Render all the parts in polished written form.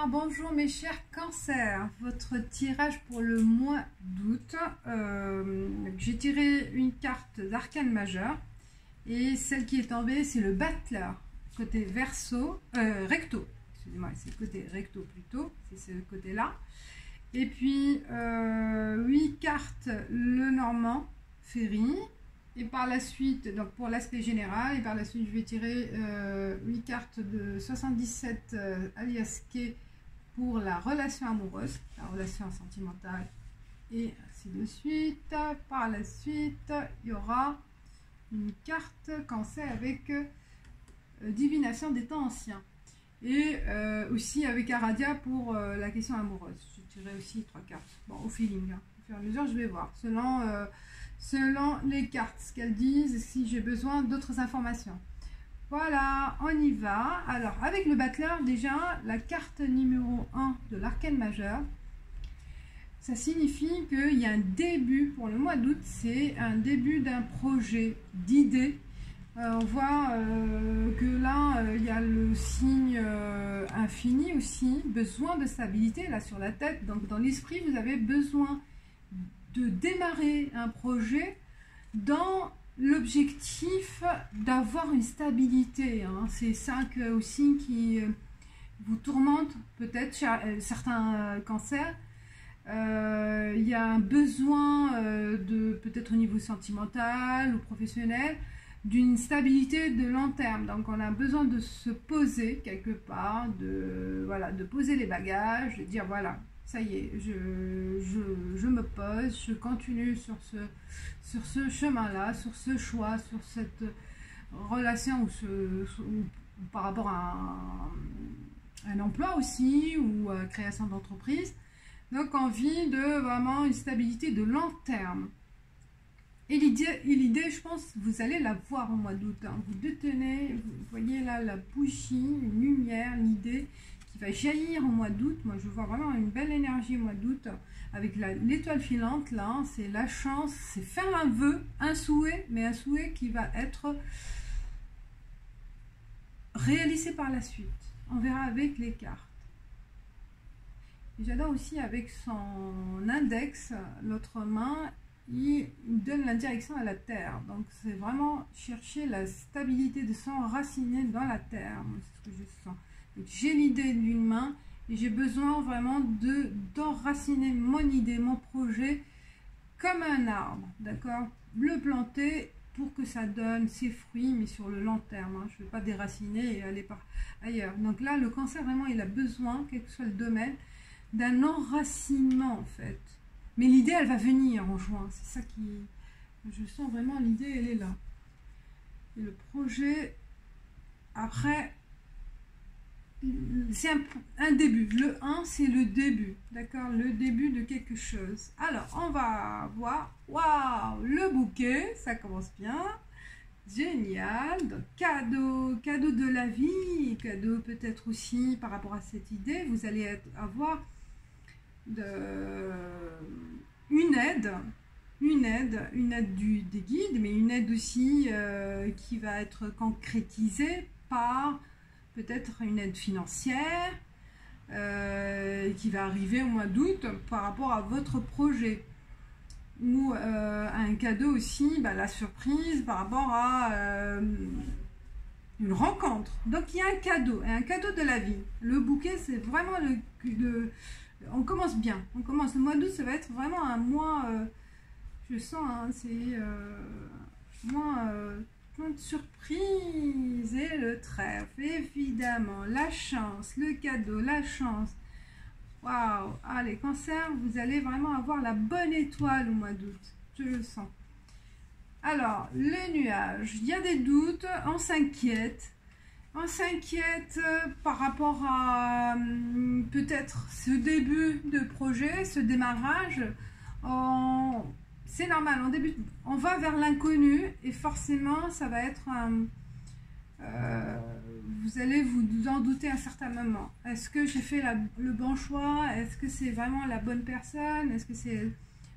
Bonjour mes chers cancers, votre tirage pour le mois d'août. J'ai tiré une carte d'arcane majeur et celle qui est tombée c'est le battleur, côté recto, excusez-moi, c'est le côté recto plutôt, c'est ce côté là. Et puis 8 cartes le normand ferry. Et par la suite, donc pour l'aspect général, et par la suite je vais tirer 8 cartes de 77 alias K pour la relation amoureuse, la relation sentimentale et ainsi de suite. Par la suite, il y aura une carte cancer avec divination des temps anciens. Et aussi avec Aradia pour la question amoureuse. Je tirerai aussi 3 cartes, bon, au feeling, hein. Au fur et à mesure je vais voir, selon les cartes, ce qu'elles disent, si j'ai besoin d'autres informations. Voilà, on y va. Alors, avec le battleur, déjà, la carte numéro 1 de l'arcane majeur, ça signifie qu'il y a un début pour le mois d'août, c'est un début d'un projet, d'idée. On voit que là, il y a le signe infini aussi, besoin de stabilité, là sur la tête. Donc, dans l'esprit, vous avez besoin de démarrer un projet dans l'objectif d'avoir une stabilité, hein. C'est ça aussi qui vous tourmente peut-être chez certains cancers. Il y a un besoin de peut-être au niveau sentimental ou professionnel d'une stabilité de long terme. Donc on a besoin de se poser quelque part, de poser les bagages, de dire voilà, ça y est, je me pose, je continue sur ce chemin-là, sur ce choix, sur cette relation ou par rapport à un emploi aussi, ou à création d'entreprise. Donc envie de vraiment une stabilité de long terme. Et l'idée, je pense, vous allez la voir au mois d'août, hein. Vous détenez, vous voyez là la bougie, une lumière, l'idée qui va jaillir au mois d'août. Moi, je vois vraiment une belle énergie au mois d'août avec l'étoile filante, là, c'est la chance, c'est faire un vœu, un souhait, mais un souhait qui va être réalisé par la suite. On verra avec les cartes. J'adore aussi avec son index, l'autre main, il donne la direction à la terre. Donc c'est vraiment chercher la stabilité, de s'enraciner dans la terre. C'est ce que je sens. J'ai l'idée d'une main et j'ai besoin vraiment d'enraciner mon idée, mon projet comme un arbre, d'accord, le planter pour que ça donne ses fruits, mais sur le long terme, hein. Je ne vais pas déraciner et aller ailleurs. Donc là, le cancer, vraiment, il a besoin, quel que soit le domaine, d'un enracinement en fait. Mais l'idée, elle va venir en juin. C'est ça qui... Je sens vraiment l'idée, elle est là. Et le projet, après, c'est un début. Le 1, c'est le début. D'accord? Le début de quelque chose. Alors, on va voir. Waouh! Le bouquet, ça commence bien. Génial. Donc, cadeau de la vie. Cadeau peut-être aussi par rapport à cette idée. Vous allez avoir une aide des guides, mais une aide aussi qui va être concrétisée par peut-être une aide financière qui va arriver au mois d'août par rapport à votre projet, ou un cadeau aussi, la surprise par rapport à une rencontre. Donc il y a un cadeau de la vie. Le bouquet, c'est vraiment on commence bien. On commence le mois d'août, ça va être vraiment un mois, je sens, hein, c'est mois plein de surprises et le trèfle, évidemment, la chance, le cadeau, la chance. Waouh! Allez, cancer, vous allez vraiment avoir la bonne étoile au mois d'août. Je le sens. Alors, les nuages, il y a des doutes, on s'inquiète. On s'inquiète par rapport à peut-être ce début de projet, ce démarrage. C'est normal, on va vers l'inconnu et forcément ça va être vous allez vous en douter à un certain moment. Est-ce que j'ai fait le bon choix? Est-ce que c'est vraiment la bonne personne? Est-ce que c'est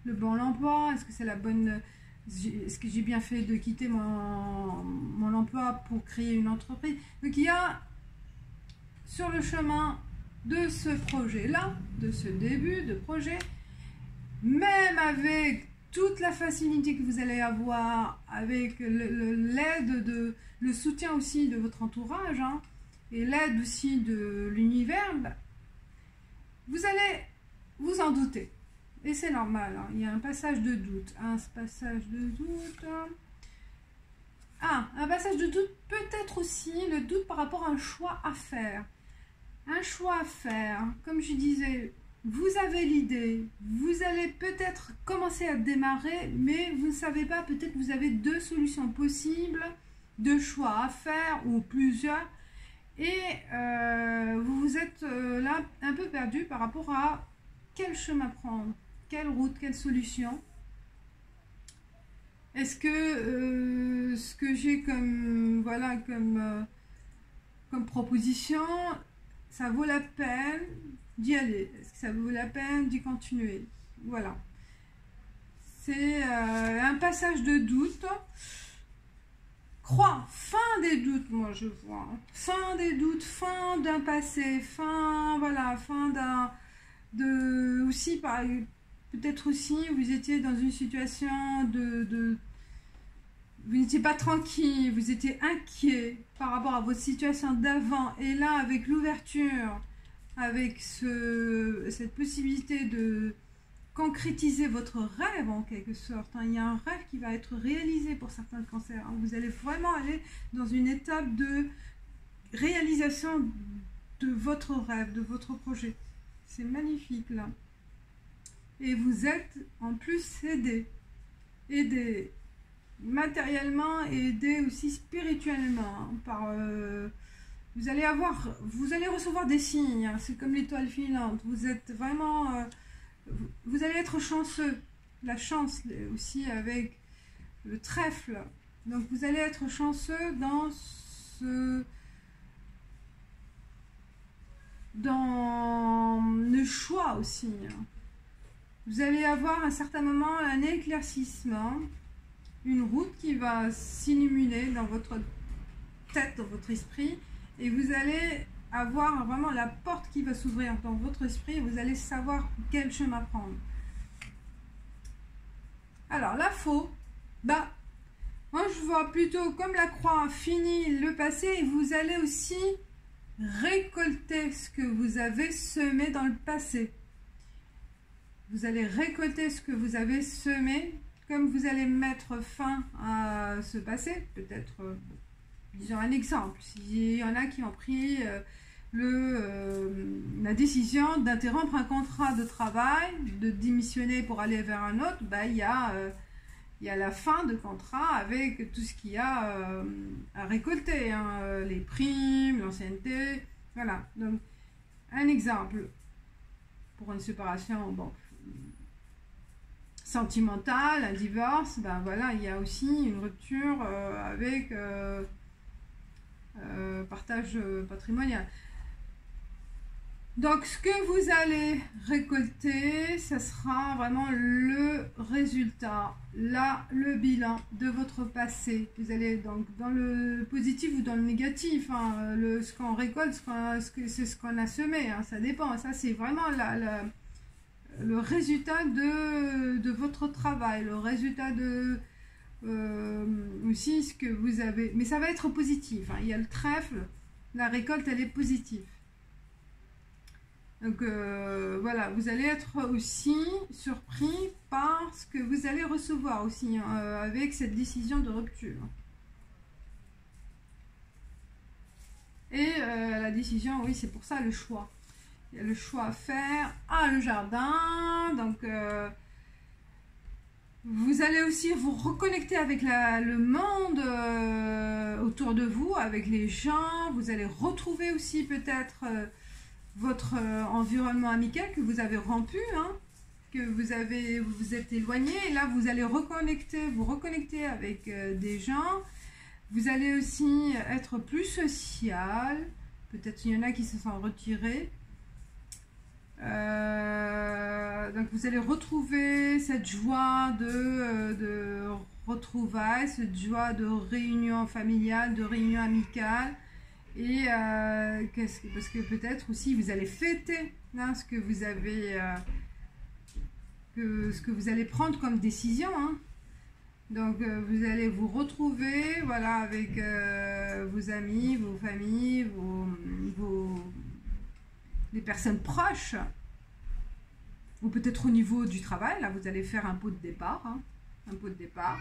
le bon emploi? Est-ce que c'est la bonne... Est-ce que j'ai bien fait de quitter mon emploi pour créer une entreprise? Donc il y a sur le chemin de ce projet-là, de ce début de projet, même avec toute la facilité que vous allez avoir, avec l'aide, le soutien aussi de votre entourage, hein, et l'aide aussi de l'univers, vous allez vous en douter. Et c'est normal, hein, il y a un passage de doute. Un passage de doute. Un passage de doute, peut-être aussi le doute par rapport à un choix à faire. Un choix à faire, comme je disais, vous avez l'idée, vous allez peut-être commencer à démarrer, mais vous ne savez pas, peut-être que vous avez deux solutions possibles, deux choix à faire ou plusieurs, et vous vous êtes là un peu perdu par rapport à quel chemin prendre, quelle route, quelle solution. Est-ce que ce que j'ai comme, voilà, comme proposition, ça vaut la peine d'y aller? Est-ce que ça vaut la peine d'y continuer? Voilà. C'est un passage de doute. Fin des doutes, moi je vois. Fin des doutes, fin d'un passé, fin d'un... aussi, peut-être aussi, vous étiez dans une situation vous n'étiez pas tranquille, vous étiez inquiet par rapport à votre situation d'avant. Et là, avec l'ouverture, avec cette possibilité de concrétiser votre rêve en quelque sorte, hein, il y a un rêve qui va être réalisé pour certains cancers. Hein, vous allez vraiment aller dans une étape de réalisation de votre rêve, de votre projet. C'est magnifique là. Et vous êtes en plus aidé matériellement et aidé aussi spirituellement, hein, vous allez recevoir des signes, hein, c'est comme l'étoile filante, vous êtes vraiment vous allez être chanceux, la chance aussi avec le trèfle, donc vous allez être chanceux dans le choix aussi, hein. Vous allez avoir à un certain moment un éclaircissement, une route qui va s'illuminer dans votre tête, dans votre esprit, et vous allez avoir vraiment la porte qui va s'ouvrir dans votre esprit, et vous allez savoir quel chemin prendre. Alors, la faux, moi je vois plutôt comme la croix, fini le passé, et vous allez aussi récolter ce que vous avez semé dans le passé. Vous allez récolter ce que vous avez semé. Comme vous allez mettre fin à ce passé, peut-être, disons un exemple, s'il y en a qui ont pris la décision d'interrompre un contrat de travail, de démissionner pour aller vers un autre, il y a la fin de contrat avec tout ce qu'il y a à récolter, hein, les primes, l'ancienneté, voilà. Donc, un exemple, pour une séparation, sentimentale, un divorce, voilà, il y a aussi une rupture avec partage patrimonial. Donc, ce que vous allez récolter, ça sera vraiment le résultat, là, le bilan de votre passé. Vous allez donc dans le positif ou dans le négatif, hein, ce qu'on récolte, c'est ce qu'on a semé, hein, ça dépend. Ça, c'est vraiment le résultat de votre travail, le résultat de aussi ce que vous avez, mais ça va être positif, hein. Il y a le trèfle, la récolte elle est positive, donc voilà, vous allez être aussi surpris par ce que vous allez recevoir aussi, hein, avec cette décision de rupture. Et la décision, oui, c'est pour ça le choix. Il y a le choix à faire. Le jardin. Donc, vous allez aussi vous reconnecter avec le monde autour de vous, avec les gens. Vous allez retrouver aussi peut-être votre environnement amical que vous avez rompu, hein, que vous vous êtes éloigné. Et là, vous allez vous reconnecter avec des gens. Vous allez aussi être plus social. Peut-être il y en a qui se sont retirés. Donc vous allez retrouver cette joie de retrouvailles, cette joie de réunion familiale, de réunion amicale, Et parce que peut-être aussi vous allez fêter hein, ce que vous avez, ce que vous allez prendre comme décision. Hein. Donc vous allez vous retrouver, voilà, avec vos amis, vos familles, les personnes proches, ou peut-être au niveau du travail. Là, vous allez faire un pot de départ, hein, un pot de départ.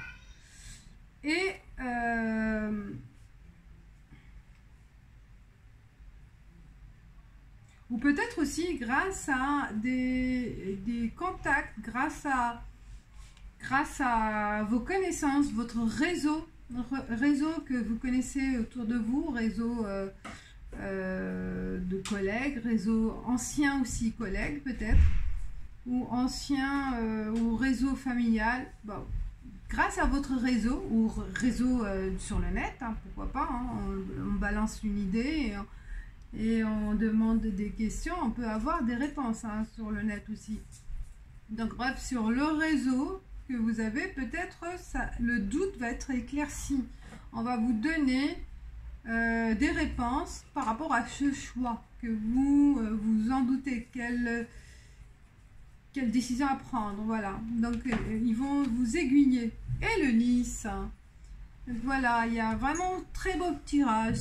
Et ou peut-être aussi grâce à des contacts, grâce à vos connaissances, votre réseau que vous connaissez autour de vous, réseau de collègues, réseau anciens aussi collègues peut-être, ou ancien ou réseau familial. Bon, grâce à votre réseau, ou réseau sur le net, hein, pourquoi pas, hein, on balance une idée et on demande des questions, on peut avoir des réponses hein, sur le net aussi. Donc bref, sur le réseau que vous avez, peut-être le doute va être éclairci. On va vous donner des réponses par rapport à ce choix que vous vous en doutez, quelle décision à prendre. Voilà, donc ils vont vous aiguiller. Et le Lys, voilà, il y a vraiment très beau tirage.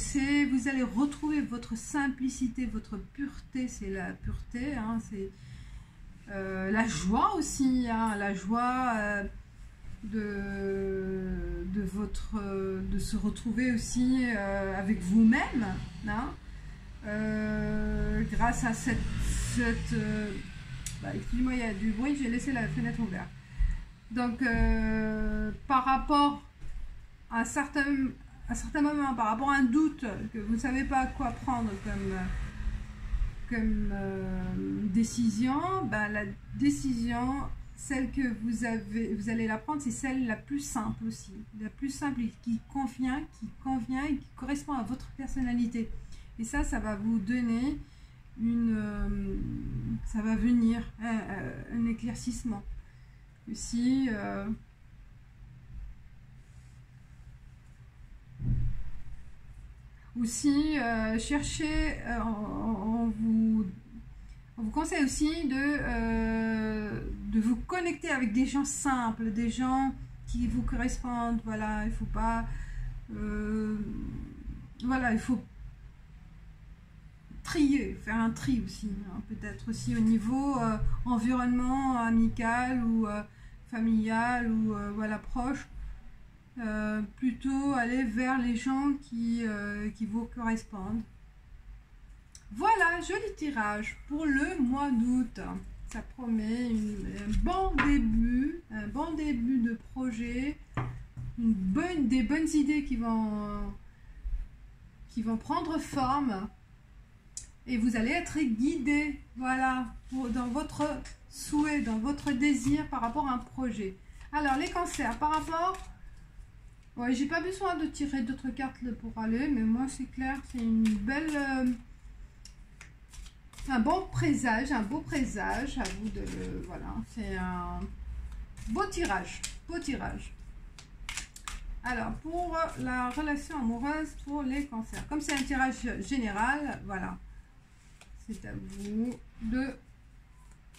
Vous allez retrouver votre simplicité, votre pureté, c'est la pureté, hein, c'est la joie aussi, hein, la joie de se retrouver aussi avec vous-même, hein, grâce à excusez-moi, il y a du bruit, j'ai laissé la fenêtre ouverte. Donc, par rapport à un certain moment, par rapport à un doute, que vous ne savez pas quoi prendre comme décision, ben, la décision, celle que vous allez la prendre, c'est celle la plus simple aussi. La plus simple et qui convient et qui correspond à votre personnalité. Et ça va vous donner ça va venir un éclaircissement. Aussi, cherchez, on vous conseille aussi de vous connecter avec des gens simples, des gens qui vous correspondent. Voilà, il faut pas, voilà, il faut trier, faire un tri aussi, hein, peut-être aussi au niveau environnement amical ou familial ou voilà, proche. Plutôt aller vers les gens qui vous correspondent. Voilà, joli tirage pour le mois d'août. Ça promet un bon début de projet, des bonnes idées qui vont prendre forme et vous allez être guidé, voilà, dans votre souhait, dans votre désir par rapport à un projet. Alors les cancers, par rapport... Ouais, j'ai pas besoin de tirer d'autres cartes pour aller, mais moi c'est clair, c'est une belle... un beau présage, à vous de le... Voilà, c'est un beau tirage, Alors, pour la relation amoureuse pour les cancers, comme c'est un tirage général, voilà, c'est à vous de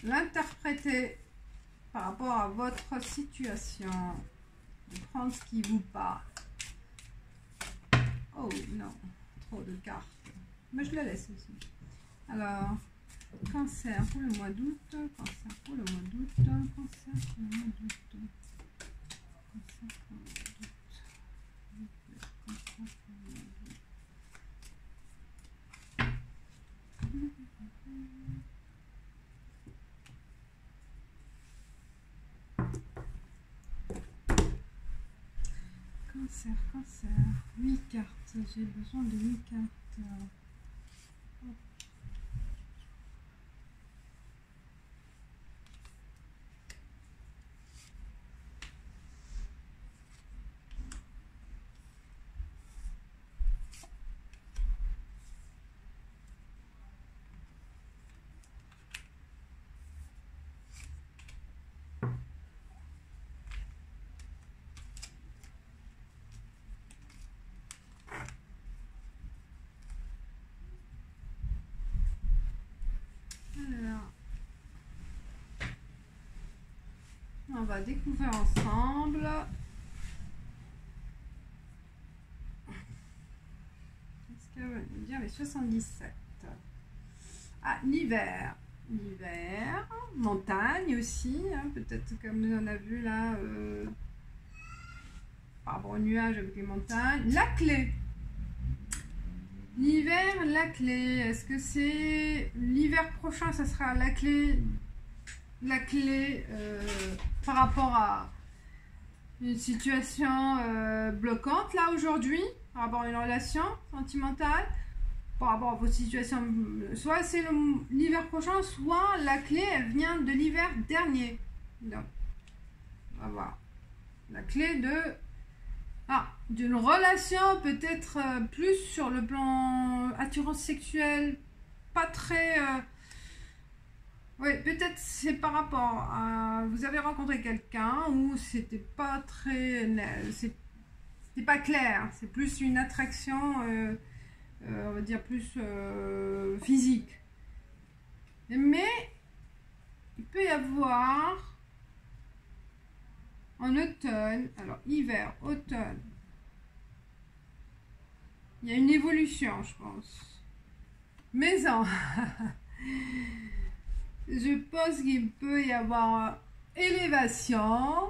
l'interpréter par rapport à votre situation. De prendre ce qui vous parle. Oh non, trop de cartes. Mais je le laisse aussi. Alors, cancer pour le mois d'août. Cancer pour le mois d'août. Cancer pour le mois d'août. Cancer pour le mois d'août. Cancer, 8 cartes, j'ai besoin de 8 cartes. on va découvrir ensemble. Qu'est-ce que veut dire les 77? Ah, l'hiver. L'hiver, montagne aussi, hein, peut-être comme on a vu là, par rapport aux nuages avec les montagnes. La clé. L'hiver, la clé. Est-ce que c'est l'hiver prochain, ça sera la clé par rapport à une situation bloquante là aujourd'hui, par rapport à une relation sentimentale, par rapport à votre situation, soit c'est l'hiver prochain, soit la clé elle vient de l'hiver dernier. Donc, on va voir la clé d'une relation, peut-être plus sur le plan attirance sexuelle, pas très oui, peut-être c'est par rapport à vous avez rencontré quelqu'un où c'était pas très c'était pas clair, c'est plus une attraction on va dire plus physique, mais il peut y avoir en automne, alors hiver, automne, il y a une évolution, je pense. Maison. Je pense qu'il peut y avoir élévation.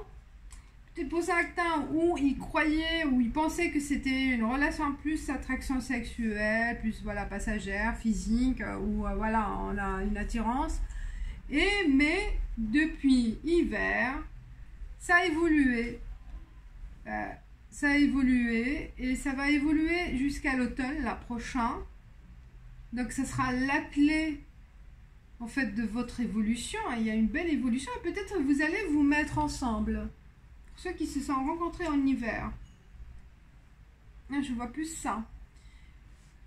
Peut-être pour certains où ils croyaient, où ils pensaient que c'était une relation plus attraction sexuelle, plus voilà passagère, physique, où voilà on a une attirance. Mais depuis hiver, ça a évolué. Ça a évolué et ça va évoluer jusqu'à l'automne, la prochaine. Donc ça sera la clé en fait de votre évolution. Il y a une belle évolution et peut-être vous allez vous mettre ensemble. Pour ceux qui se sont rencontrés en hiver. Je vois plus ça.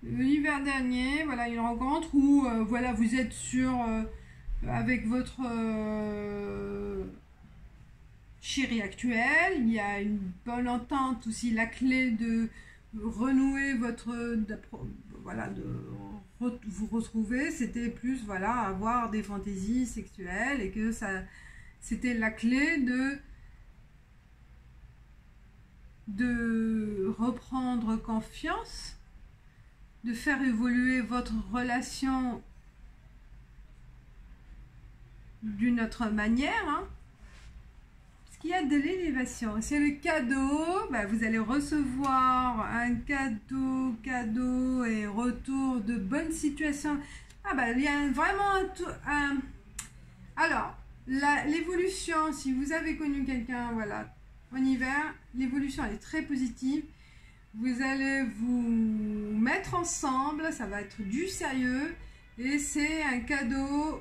L'hiver dernier, voilà une rencontre où voilà vous êtes avec votre chéri actuel, il y a une bonne entente aussi, la clé de renouer voilà, de vous retrouver, c'était plus voilà avoir des fantaisies sexuelles et que ça c'était la clé de reprendre confiance, de faire évoluer votre relation d'une autre manière, hein. Qu'il y a de l'élévation, c'est le cadeau, vous allez recevoir un cadeau et retour de bonnes situations. Il y a vraiment alors l'évolution, si vous avez connu quelqu'un voilà en hiver, l'évolution est très positive, vous allez vous mettre ensemble, ça va être du sérieux et c'est un cadeau,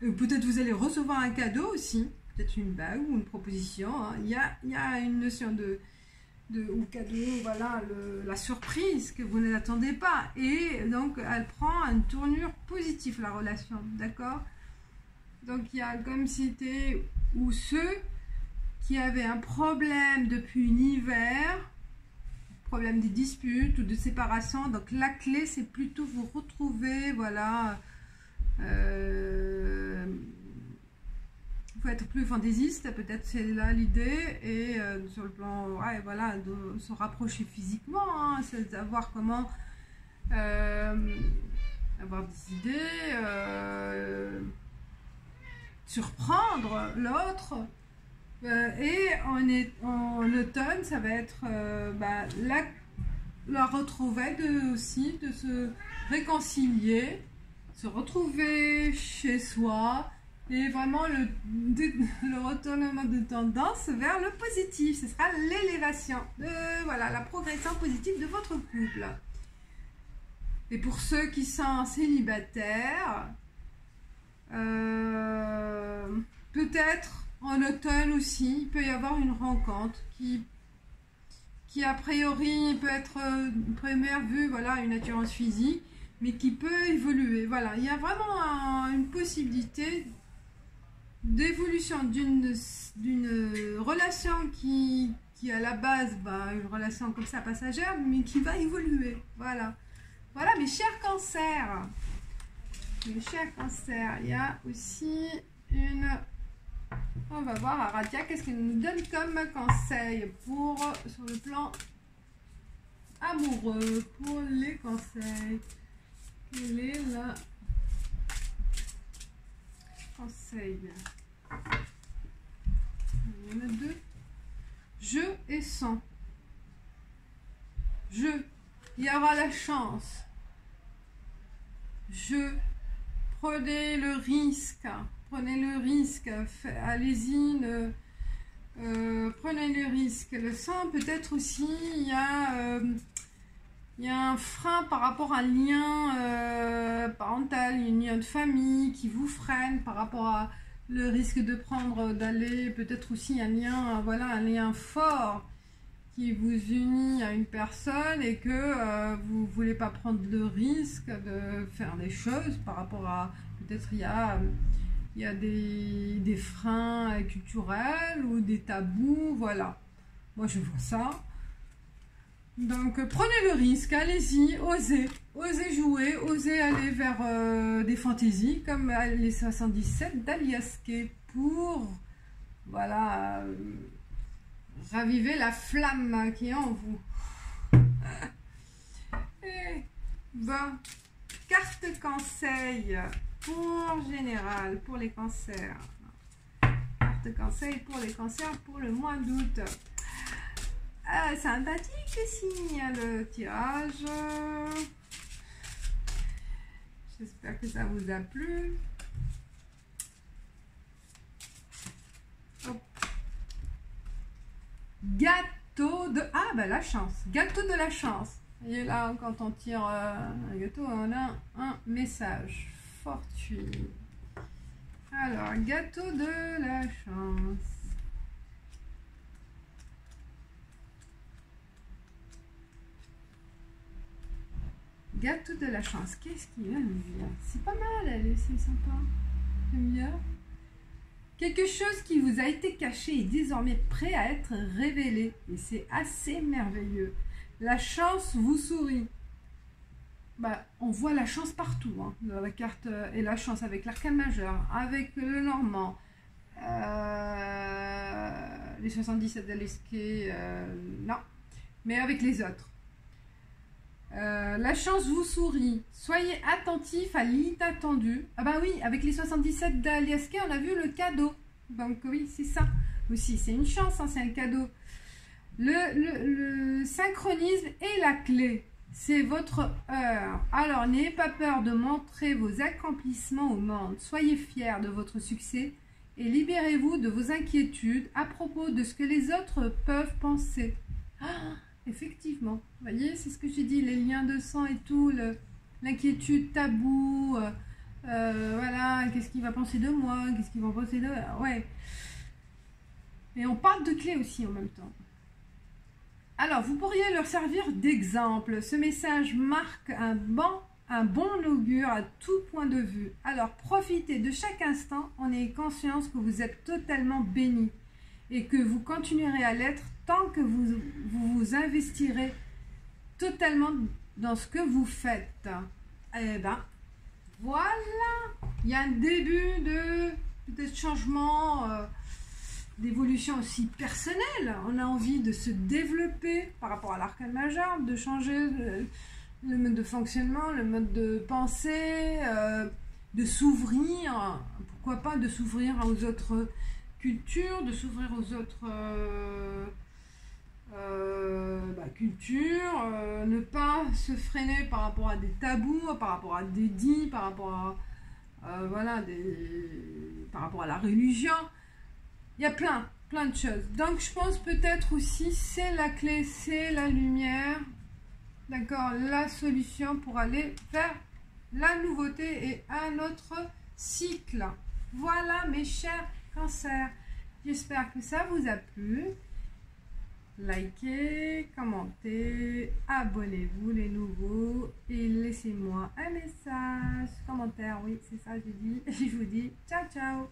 peut-être vous allez recevoir un cadeau aussi, peut-être une bague ou une proposition, hein. Il y a une notion ou cadeau, voilà, la surprise que vous n'attendez pas. Et donc, elle prend une tournure positive, la relation, d'accord? Donc, il y a comme c'était, ou ceux qui avaient un problème depuis l'hiver, problème des disputes ou de séparation, donc la clé, c'est plutôt vous retrouver, voilà, faut être plus fantaisiste, peut-être c'est là l'idée, et sur le plan, ouais, voilà, de se rapprocher physiquement, hein, c'est savoir comment avoir des idées, surprendre l'autre, et en automne, ça va être la retrouvaille aussi, de se réconcilier, se retrouver chez soi, et vraiment le retournement de tendance vers le positif. Ce sera l'élévation, voilà, la progression positive de votre couple. Et pour ceux qui sont célibataires, peut-être en automne aussi, il peut y avoir une rencontre qui a priori peut être première vue, voilà, une attirance physique, mais qui peut évoluer. Voilà, il y a vraiment une possibilité d'évolution d'une relation qui à la base, une relation comme ça passagère, mais qui va évoluer. Voilà. Voilà, mes chers cancers. Mes chers cancers, il y a aussi une On va voir Aradia, qu'est-ce qu'elle nous donne comme conseil pour sur le plan amoureux, pour les conseils. Quel est le conseil? Il y en a deux. Je et sans. Je. Il y aura la chance. Je. Prenez le risque. Prenez le risque. Allez-y. Prenez le risque. Le sang, peut-être aussi, il y a un frein par rapport à un lien parental, un lien de famille qui vous freine par rapport à le risque de prendre, d'aller, peut-être aussi un lien, voilà, un lien fort qui vous unit à une personne et que vous ne voulez pas prendre le risque de faire des choses par rapport à, peut-être il y a des freins culturels ou des tabous, voilà. Moi je vois ça. Donc prenez le risque, allez-y, osez jouer, osez aller vers des fantaisies comme les 77 d'Alias Kay pour, voilà, raviver la flamme qui est en vous. Et bon, carte conseil pour général, pour les cancers. Carte conseil pour les cancers pour le mois d'août. Sympathique signe le tirage. J'espère que ça vous a plu. Hop. Gâteau de... Ah, ben la chance. Gâteau de la chance. Et là, quand on tire un gâteau, on a un message. Fortune. Alors, gâteau de la chance. Gâteau de la chance. Qu'est-ce qu'il va nous dire? C'est pas mal, elle, c'est sympa. J'aime bien. Quelque chose qui vous a été caché est désormais prêt à être révélé. Et c'est assez merveilleux. La chance vous sourit. Bah, on voit la chance partout. Hein, dans la carte et la chance avec l'arcane majeur, avec le normand, les 77 d'Alias Kay, non, mais avec les autres. La chance vous sourit. Soyez attentif à l'inattendu. Ah bah oui, avec les 77 d'Alias Kay, on a vu le cadeau. Donc oui, c'est ça aussi. C'est une chance, hein, c'est un cadeau. Le synchronisme est la clé. C'est votre heure. Alors, n'ayez pas peur de montrer vos accomplissements au monde. Soyez fiers de votre succès et libérez-vous de vos inquiétudes à propos de ce que les autres peuvent penser. Ah, effectivement, vous voyez, c'est ce que j'ai dit, les liens de sang et tout, l'inquiétude tabou, voilà, qu'est-ce qu'il va penser de moi, qu'est-ce qu'ils vont penser de... Ouais. Et on parle de clés aussi en même temps. Alors, vous pourriez leur servir d'exemple. Ce message marque un bon augure à tout point de vue. Alors, profitez de chaque instant en ayant conscience que vous êtes totalement béni et que vous continuerez à l'être tant que vous investirez totalement dans ce que vous faites. Eh ben, voilà. Il y a un début de peut-être changement, d'évolution aussi personnelle. On a envie de se développer par rapport à l'arcane majeur, de changer le mode de fonctionnement, le mode de pensée, de s'ouvrir, pourquoi pas de s'ouvrir aux autres cultures, de s'ouvrir aux autres cultures, ne pas se freiner par rapport à des tabous, par rapport à des dits, par rapport à voilà, par rapport à la religion. Il y a plein de choses. Donc, je pense peut-être aussi, c'est la clé, c'est la lumière, d'accord, la solution pour aller vers la nouveauté et un autre cycle. Voilà, mes chers cancers. J'espère que ça vous a plu. Likez, commentez, abonnez-vous les nouveaux et laissez-moi un message, commentaire, oui, c'est ça, j'ai dit. Je vous dis ciao, ciao.